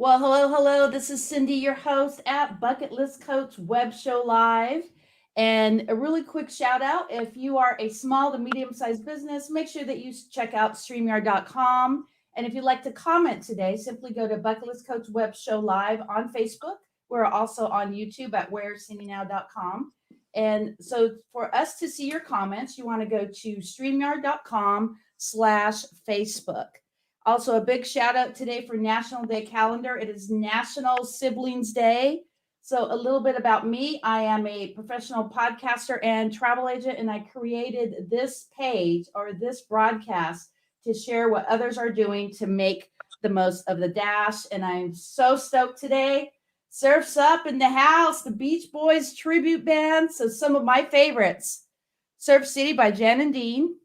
Well, hello, hello. This is Cindy, your host at Bucket List Coach Web Show Live. And a really quick shout out if you are a small to medium sized business, make sure that you check out StreamYard.com. And if you'd like to comment today, simply go to Bucket List Coach Web Show Live on Facebook. We're also on YouTube at wherecindynow.com. And so for us to see your comments, you want to go to StreamYard.com/Facebook. Also, a big shout out today for National Day Calendar. It is National Siblings Day. So, a little bit about me. I am a professional podcaster and travel agent, and I created this page or this broadcast to share what others are doing to make the most of the dash. And I'm so stoked today. Surf's Up in the house, the Beach Boys tribute band. So, some of my favorites: Surf City by Jen and Dean,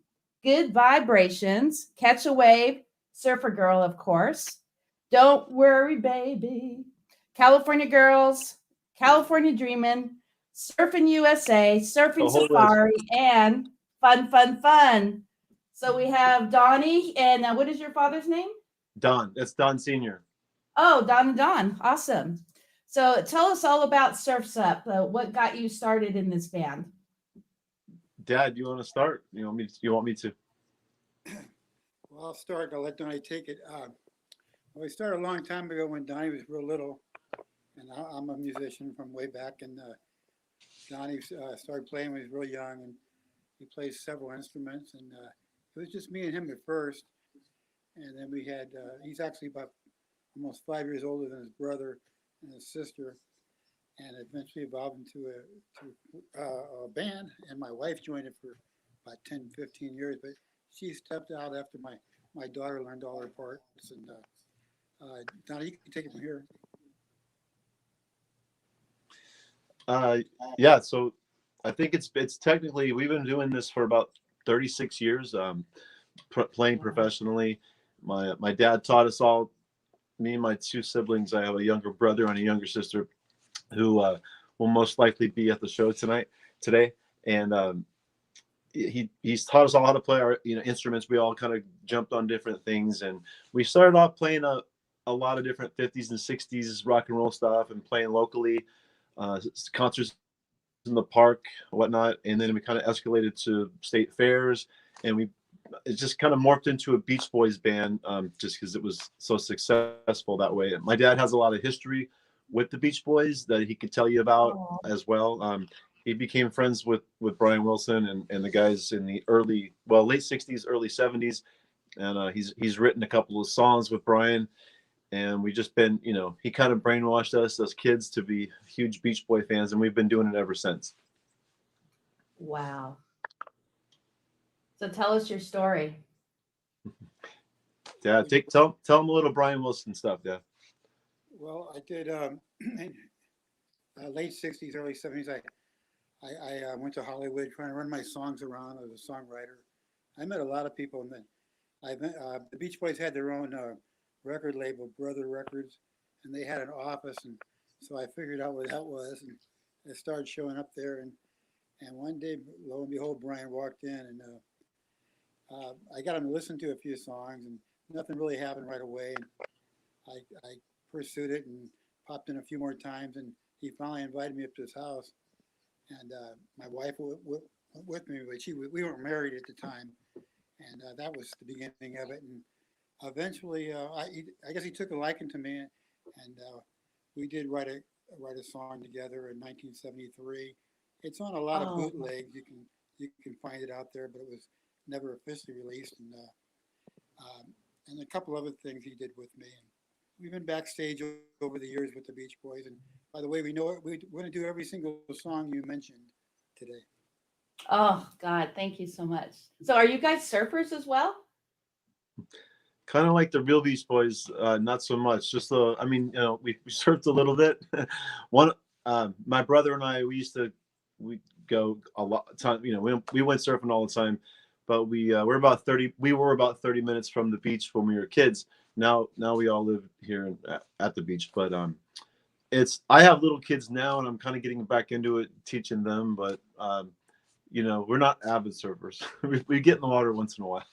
Good Vibrations, Catch a Wave, Surfer Girl, of course. Don't Worry, Baby. California Girls, California Dreamin', Surfing USA, Surfing The whole list. Safari, and Fun, Fun, Fun. So we have Donnie, and what is your father's name? Don. That's Don Senior. Oh, Don and Don. Awesome. So tell us all about Surf's Up. What got you started in this band? Dad, you want to start? You want me to? Well, I'll start. I'll let Donnie take it. We started a long time ago when Donnie was real little, and I'm a musician from way back. And Donnie started playing when he was real young, and he plays several instruments. And it was just me and him at first, and then we had. He's actually about almost 5 years older than his brother and his sister, and eventually evolved into a band. And my wife joined it for about 10, 15 years, but she stepped out after my daughter learned all her parts. And Donna, you can take it from here. Yeah. So I think it's technically we've been doing this for about 36 years, playing professionally. My dad taught us all. Me and my two siblings. I have a younger brother and a younger sister, who will most likely be at the show today, and he's taught us all how to play our instruments. We all kind of jumped on different things, and we started off playing a lot of different 50s and 60s rock and roll stuff, and playing locally, concerts in the park, whatnot, and then we kind of escalated to state fairs, and it just kind of morphed into a Beach Boys band, just because it was so successful that way. My dad has a lot of history with the Beach Boys that he could tell you about as well. He became friends with Brian Wilson and the guys in the late 60s, early 70s. And he's written a couple of songs with Brian. And we just been, he kind of brainwashed us as kids to be huge Beach Boy fans. And we've been doing it ever since. Wow. So tell us your story. Yeah, tell them a little Brian Wilson stuff, yeah. Well, I did late 60s, early 70s. I went to Hollywood trying to run my songs around as a songwriter. I met a lot of people, and then the Beach Boys had their own record label, Brother Records, and they had an office, and so I figured out what that was, and I started showing up there, and one day, lo and behold, Brian walked in, and I got him to listen to a few songs, and nothing really happened right away. And I pursued it and popped in a few more times, and he finally invited me up to his house. And my wife went with me, but we weren't married at the time, and that was the beginning of it. And eventually, I guess he took a liking to me, and we did write a song together in 1973. It's on a lot of bootlegs. You can find it out there, but it was never officially released. And a couple other things he did with me. And we've been backstage over the years with the Beach Boys. And by the way, we know it. We're going to do every single song you mentioned today. Oh, God, thank you so much. So are you guys surfers as well? Kind of like the real Beach Boys, not so much. Just we surfed a little bit. My brother and I, we go a lot of time. We went surfing all the time, but we were about 30 minutes from the beach when we were kids. Now we all live here at the beach, but I have little kids now, and I'm kind of getting back into it, teaching them. But we're not avid surfers. we get in the water once in a while.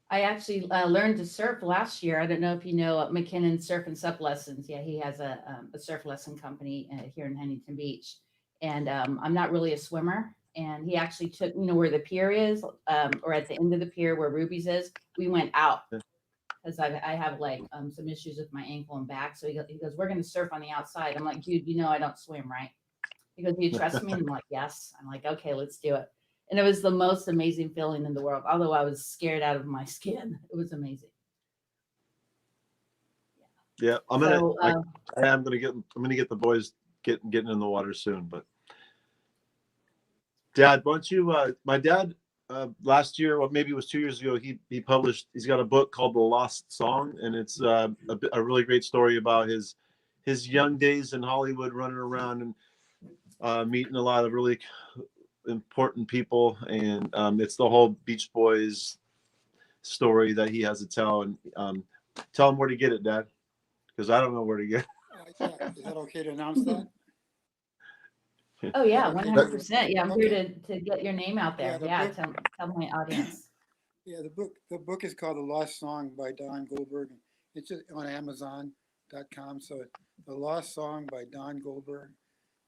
I actually learned to surf last year. I don't know if you know McKinnon Surf and Sup Lessons. Yeah, he has a surf lesson company here in Huntington Beach. And I'm not really a swimmer. And he actually took, where the pier is, or at the end of the pier where Ruby's is, we went out because I have like some issues with my ankle and back. So he goes, we're going to surf on the outside. I'm like, dude, I don't swim, right? He goes, do you trust me? And I'm like, yes. I'm like, okay, let's do it. And it was the most amazing feeling in the world. Although I was scared out of my skin, it was amazing. Yeah, I'm So, gonna get the boys getting in the water soon. But Dad, why don't you? My dad last year, or maybe it was 2 years ago, he's got a book called The Lost Song, and it's a really great story about his young days in Hollywood, running around and meeting a lot of really important people, and it's the whole Beach Boys story that he has to tell. And tell him where to get it, Dad, because I don't know where to get it. Yeah. Is that okay to announce that? oh yeah, Okay. 100%. Yeah, I'm Okay. here to get your name out there. Yeah, Yeah, tell my audience. Yeah, the book is called The Lost Song by Don Goldberg. It's just on Amazon.com. So The Lost Song by Don Goldberg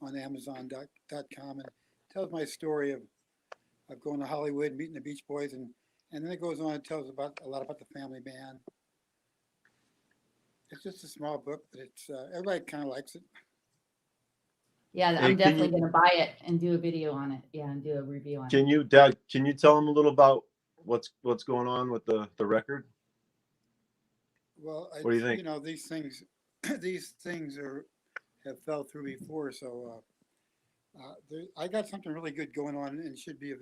on Amazon.com, and tells my story of going to Hollywood, meeting the Beach Boys, and then it goes on and tells a lot about the family band. It's just a small book, but it's everybody kind of likes it. Yeah, Hey, I'm definitely going to buy it and do a video on it. Yeah, and do a review on it. Dad, can you tell him a little about what's going on with the record? Well, What do you think? These things, have fell through before, so I got something really good going on, and should be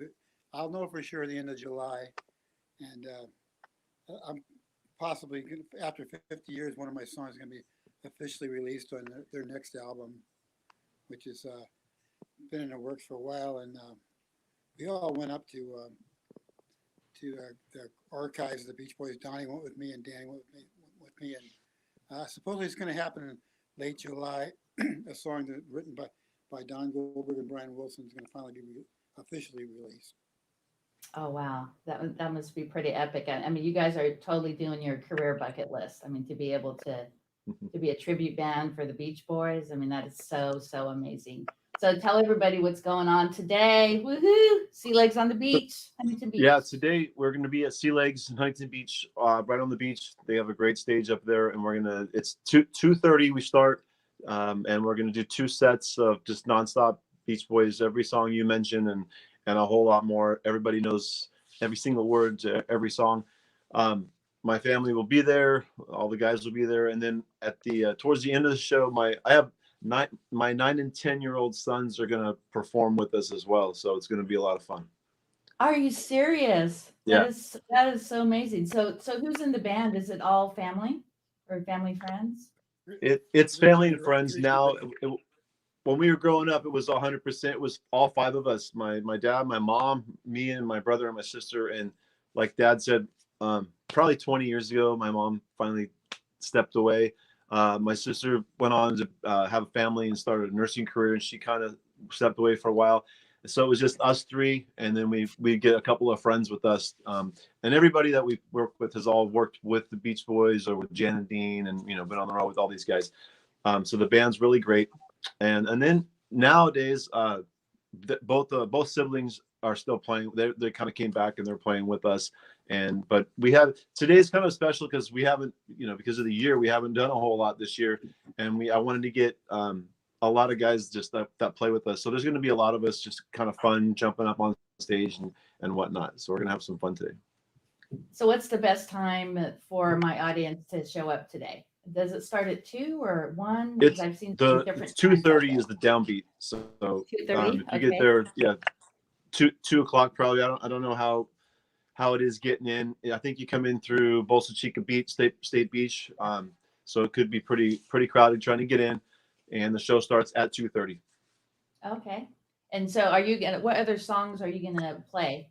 I'll know for sure the end of July, and I'm possibly after 50 years, one of my songs is going to be officially released on their next album, which has been in the works for a while, and we all went up to the archives of the Beach Boys. Donnie went with me, and Danny went with me, and supposedly it's going to happen in late July. A song that written by Don Goldberg and Brian Wilson is going to finally be officially released. Oh wow, that must be pretty epic. I mean, you guys are totally doing your career bucket list. I mean, to be able to be a tribute band for the Beach Boys, I mean, that is so amazing. So tell everybody what's going on today. Woohoo! Sea Legs on the beach, Huntington Beach. Yeah, today we're going to be at Sea Legs in Huntington Beach, right on the beach. They have a great stage up there, and it's 2:30 we start, and we're going to do 2 sets of just nonstop Beach Boys, every song you mentioned, and a whole lot more. Everybody knows every single word to every song. My family will be there. All the guys will be there, and then at the towards the end of the show, my 9 and 10-year-old sons are going to perform with us as well. So it's going to be a lot of fun. Are you serious? Yeah. That is so amazing. So who's in the band? Is it all family or family friends? It's family and friends now. When we were growing up, it was 100%. It was all 5 of us: my dad, my mom, me, and my brother and my sister. And like Dad said, probably 20 years ago, my mom finally stepped away. My sister went on to have a family and started a nursing career, and she kind of stepped away for a while. So it was just us 3, and then we get a couple of friends with us, and everybody that we work with has all worked with the Beach Boys or with Jan and Dean, and been on the road with all these guys. So the band's really great, and then nowadays, both siblings are still playing. They kind of came back and they're playing with us, but today's kind of special because we haven't, because of the year, we haven't done a whole lot this year, and I wanted to get a lot of guys just that play with us. So there's going to be a lot of us just kind of fun jumping up on stage and whatnot. So we're going to have some fun today. So what's the best time for my audience to show up today? Does it start at 2 or 1? Because I've seen some different. 2:30 is the downbeat. So 2:30. If you get there, 2 o'clock probably. I don't know how it is getting in. I think you come in through Bolsa Chica Beach, State Beach. So it could be pretty crowded trying to get in. And the show starts at 2:30. Okay. And so what other songs are you gonna play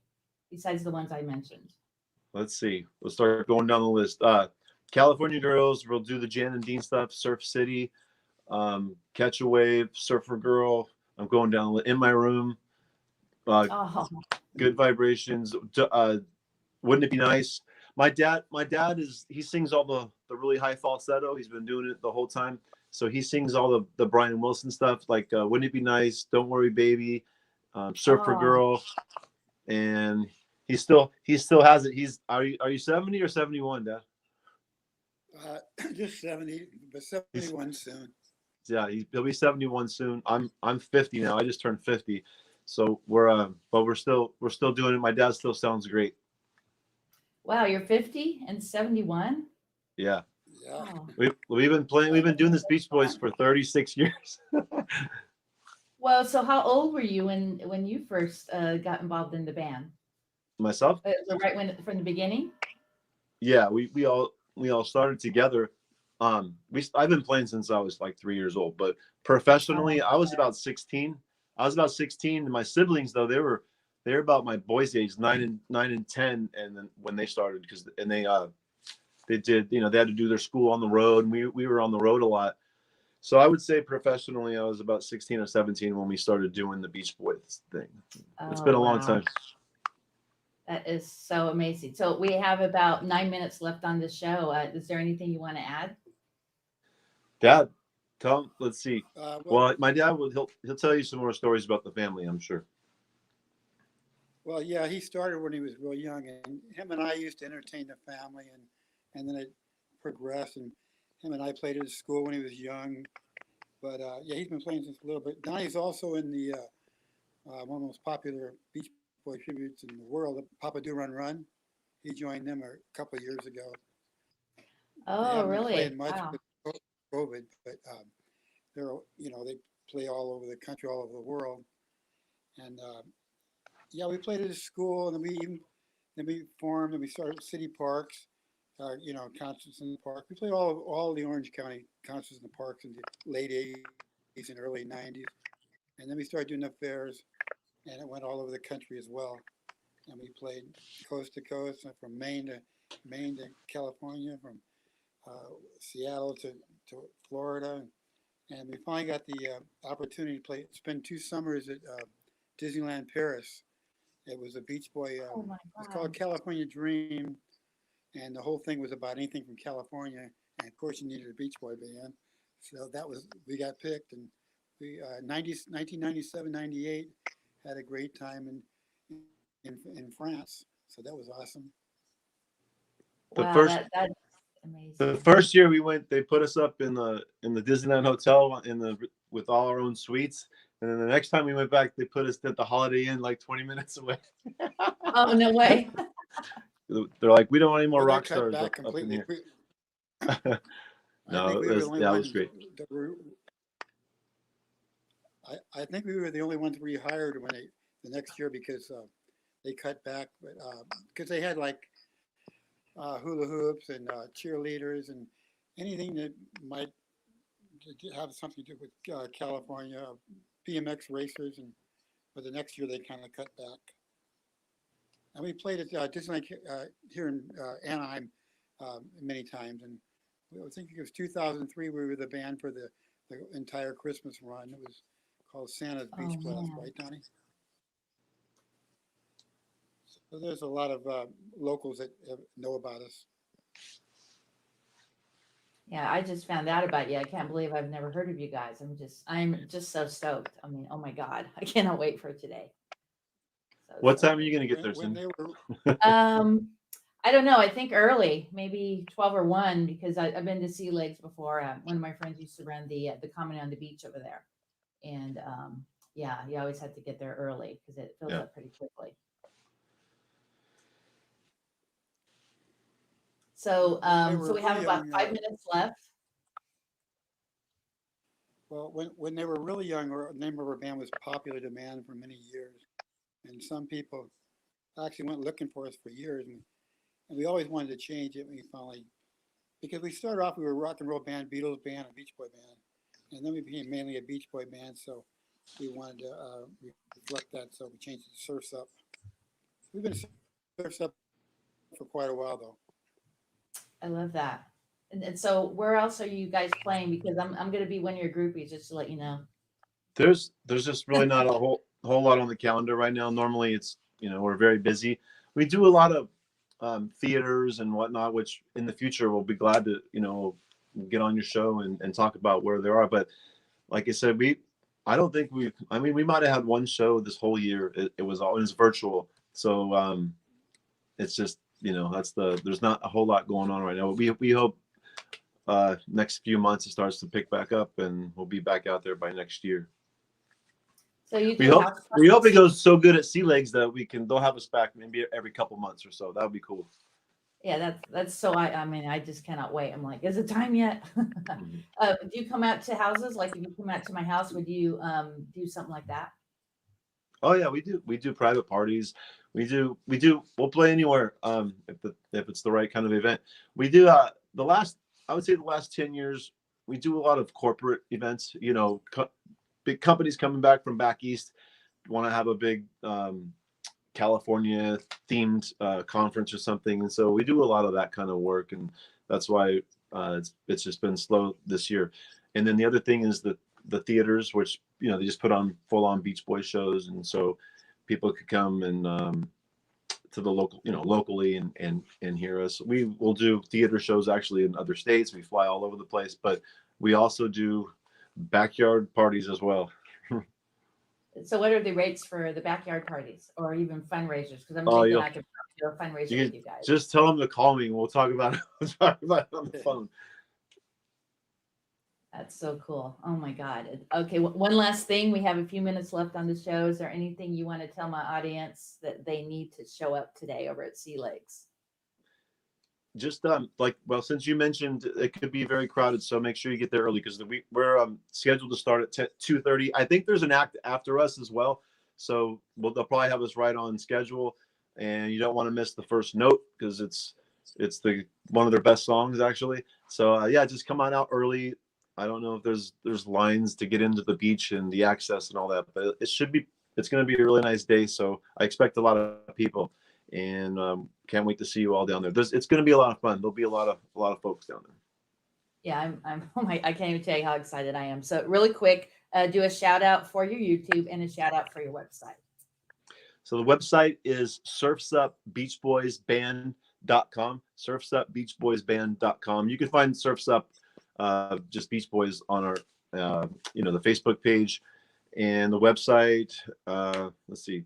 besides the ones I mentioned? Let's see. We'll start going down the list. California Girls, we'll do the Jan and Dean stuff, Surf City, Catch a Wave, Surfer Girl. I'm going down In My Room, Good Vibrations. Wouldn't It Be Nice? My dad he sings all the really high falsetto. He's been doing it the whole time. So he sings all the Brian Wilson stuff, like Wouldn't It Be Nice, Don't Worry Baby, Surfer Oh. Girl, and he still has it. Are you 70 or 71, Dad? Just 70, but 71 soon. Yeah, he'll be 71 soon. I'm 50 now. I just turned 50. So we're still doing it. My dad still sounds great. Wow, you're 50 and 71? Yeah. Yeah. Oh. We've been doing this Beach Boys for 36 years. Well, so how old were you when you first got involved in the band? Myself? So right from the beginning? Yeah, we all started together. I've been playing since I was like 3 years old, but professionally I was about 16. And my siblings, though, they were about my boys' age, 9 and 10, and then when they started, they did, they had to do their school on the road, and we were on the road a lot. So I would say professionally I was about 16 or 17 when we started doing the Beach Boys thing. It's been a long time. That is so amazing. So we have about 9 minutes left on the show. Is there anything you want to add? Dad, let's see. Well, My dad he'll tell you some more stories about the family, I'm sure. well, yeah, he started when he was real young, and him and I used to entertain the family, and then it progressed, and him and I played at school when he was young. But yeah, he's been playing since a little bit. Donnie's also in the one of the most popular Beach Boy tributes in the world, Papa Do Run Run. He joined them a couple of years ago. They Oh, haven't been really? playing much Wow. with COVID, but they play all over the country, all over the world, and yeah, we played at a school, and then we formed, and we started city parks, concerts in the park. We played all the Orange County concerts in the parks in the late '80s and early '90s, and then we started doing the fairs, and it went all over the country as well. And we played coast to coast, from Maine to California, from Seattle to Florida, and we finally got the opportunity to spend 2 summers at Disneyland Paris. It was a Beach Boy. Oh my It's called God. California Dream, and the whole thing was about anything from California. And of course, you needed a Beach Boy band, so we got picked, and we 1997, 98 had a great time in France. So that was awesome. The Wow, first that's the amazing. first year we went, they put us up in the Disneyland hotel with all our own suites. And then the next time we went back, they put us at the Holiday Inn like 20 minutes away. Oh, no way. They're like, we don't want any more Well, they rock cut stars back up in completely. here. I No, think we were the only that was ones great. that were. I think we were the only ones rehired the next year because they cut back, but because they had like hula hoops and cheerleaders and anything that might have something to do with California, BMX racers, but the next year they kind of cut back. And we played at Disneyland here in Anaheim many times, and I think it was 2003 we were the band for the entire Christmas run. It was called Santa's Beach Oh, Blast, man. right, Donnie? So there's a lot of locals that know about us. Yeah, I just found out about you. I can't believe I've never heard of you guys. I'm just so stoked. I mean, oh my God, I cannot wait for today. What time are you going to get there, When Cindy? they were, I don't know. I think early, maybe 12 or 1, because I've been to Sea Legs before. One of my friends used to run the Common on the Beach over there. And yeah, you always have to get there early because it fills up pretty quickly. So, so we have about 5 minutes left. well, when they were really young, the name of our band was Popular Demand for many years, and some people actually went looking for us for years, and we always wanted to change it. We finally, because we started off, we were a rock and roll band, Beatles band, a Beach Boy band, and then we became mainly a Beach Boy band. So we wanted to reflect that, so we changed it to Surf's Up. We've been Surf's Up for quite a while, though. I love that. And so where else are you guys playing? Because I'm going to be one of your groupies, just to let you know. There's just really not a whole lot on the calendar right now. Normally it's, we're very busy. We do a lot of theaters and whatnot, which in the future we'll be glad to, get on your show and talk about where they are. But like I said, I don't think we might have had one show this whole year. It was always virtual. So it's just, there's not a whole lot going on right now. We hope next few months it starts to pick back up and we'll be back out there by next year. So you We hope it goes so good at Sea Legs that they'll have us back maybe every couple months or so. That would be cool. Yeah, that's so I just cannot wait. I'm like, is it time yet? Do you come out to houses? Like if you come out to my house, would you do something like that? Oh yeah, we do private parties. We'll play anywhere if it's the right kind of event. We do I would say the last 10 years we do a lot of corporate events, big companies coming back from back east want to have a big California themed conference or something, and so we do a lot of that kind of work, and that's why it's just been slow this year. And then the other thing is the theaters, which they just put on full-on Beach Boys shows, and so people could come and to the local, locally and hear us. We will do theater shows actually in other states. We fly all over the place, but we also do backyard parties as well. So what are the rates for the backyard parties or even fundraisers? Because I'm thinking I could do a fundraiser with you guys. Just tell them to call me and we'll talk about it. We'll talk about it on the phone. That's so cool. Oh my God. Okay. One last thing. We have a few minutes left on the show. Is there anything you want to tell my audience that they need to show up today over at Sea Legs? Just since you mentioned it could be very crowded, so make sure you get there early because we're scheduled to start at 2:30. I think there's an act after us as well, so they'll probably have us right on schedule, and you don't want to miss the first note because it's one of their best songs actually. So yeah, just come on out early. I don't know if there's lines to get into the beach and the access and all that, but it's going to be a really nice day. So I expect a lot of people, and can't wait to see you all down there. It's going to be a lot of fun. There'll be a lot of folks down there. Yeah, I can't even tell you how excited I am. So really quick, do a shout out for your YouTube and a shout out for your website. So the website is surfsupbeachboysband.com. surfsupbeachboysband.com. You can find Surfs Up just Beach Boys on our the Facebook page and the website. Let's see,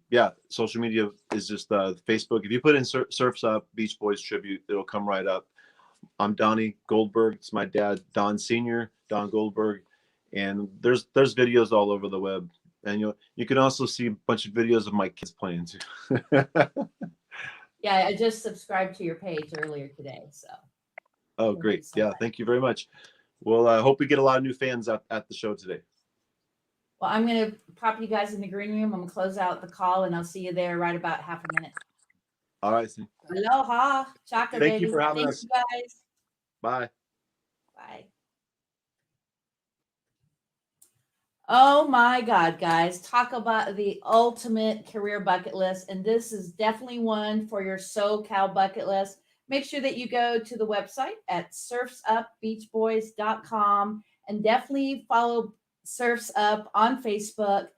social media is just Facebook. If you put in Surfs Up Beach Boys Tribute, it'll come right up. I'm Donnie Goldberg. It's my dad, Don Sr., Don Goldberg, and there's videos all over the web, and you can also see a bunch of videos of my kids playing too. Yeah, I just subscribed to your page earlier today. So. Oh, great! Yeah, thank you very much. Well, I hope we get a lot of new fans at the show today. Well, I'm going to pop you guys in the green room. I'm going to close out the call, and I'll see you there right about half a minute. All right. Aloha. Chaka, baby. Thank you for having us. You guys. Bye. Bye. Oh my God, guys. Talk about the ultimate career bucket list. And this is definitely one for your SoCal bucket list. Make sure that you go to the website at surfsupbeachboys.com and definitely follow Surfs Up on Facebook.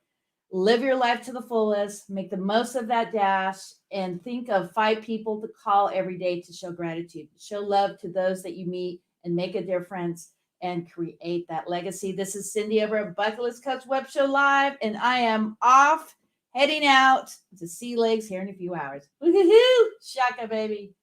Live your life to the fullest. Make the most of that dash and think of 5 people to call every day to show gratitude. Show love to those that you meet and make a difference and create that legacy. This is Cindy over at Bucket List Coach Web Show Live, and I am off heading out to Sea Legs here in a few hours. Woo-hoo-hoo! Shaka, baby.